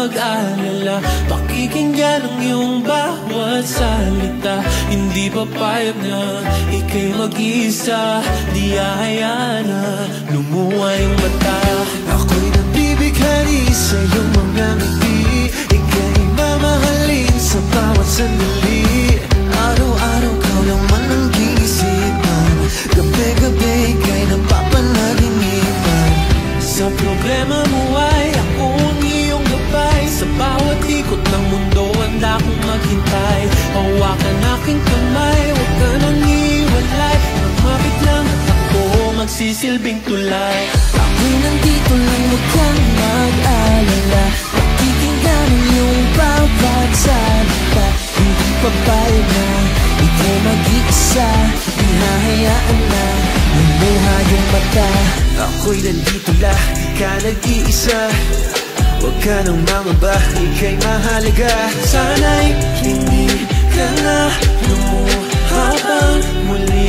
mag-alala, pakikinggan ang iyong bawat salita. Hindi papayag na ika'y mag-isa, di ahayaan na lumuha yung mata. Ako'y nabibighani sa iyong mga ngiti, ika'y mamahalin sa bawat sandali. Araw-araw ka naman ang giisipan, gabi-gabi ika'y napapanaginipan. Sa problema mo ay ako ang iyong gabay, sa bawat ikot ng mundo handa akong maghintay. Hawakan aking kamay, huwag ka nang iwalay, lumapit lang at ako magsisilbing tulay. Ako'y nandito lang, huwag kang mag-alala, pakikinggan ang iyong bawat salita. Hindi papayag na ikaw mag-iisa, di hahayaan na lumuha yung mata. Ako'y nandito lang, di ka nag-iisa, huwag ka nang mangamba, ika'y mahalaga. Sana'y hindi ka na lumuha pang muli.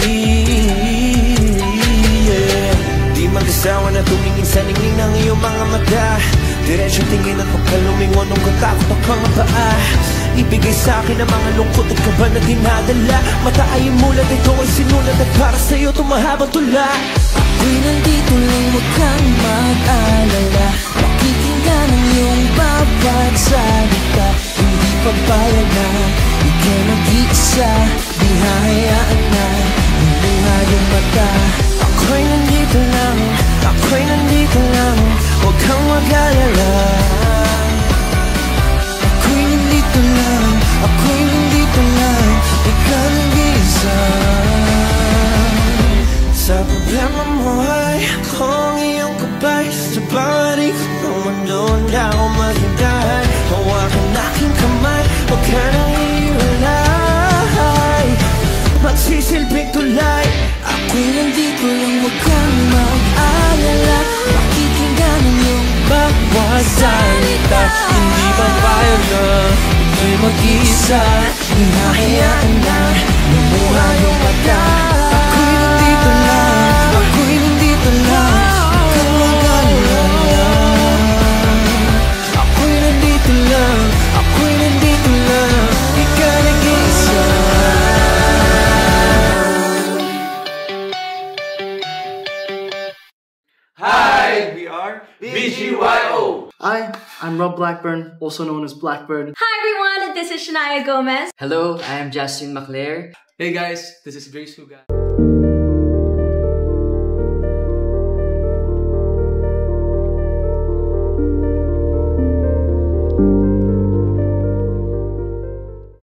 Di mag-asawa na tumingin sa ningning ng iyong mga mata, diretso tingin at pagkalumingon ng katakot ang mga paa. Ibigay sa akin ang mga lungkot at kaba na dinadala, mata ay imulat, ito ay sinulat at para sa'yo tumahabang tula. Ako'y nandito lang, huwag kang mag-alala, pakikinggan ang iyong bawat salita. Hindi papayag na ikaw mag-iisa, di hahayaan na lumuha yung mata. Ako'y nandito lang, ako'y nandito lang, huwag kang mag-alala. Ako'y nandito lang, ako'y nandito lang, ikaw nag-iisa. Sa problema mo ay ako ang iyong gabay, sa bawat ikot ng mundo handa ako maghintay. Hawakan aking kamay, huwag ka nang iwalay, magsisilbing tulay. Ako'y nandito lang, huwag kang mag-alala, pakikinggan ang iyong Bawat salita, hindi papayag na ika'y mag-isa, di hahayaan na lumuha yung mata. Ako'y nandito lang, ako'y nandito lang, huwag kang mag-alala. Ako'y nandito lang, ako'y nandito lang, ikaw nag-iisa. Hi, we are BGYO. Hi, I'm Rob Blackburn, also known as Blackbird. Hi everyone, this is Shania Gomez. Hello, I am Justin McClare. Hey guys, this is Grace Huga.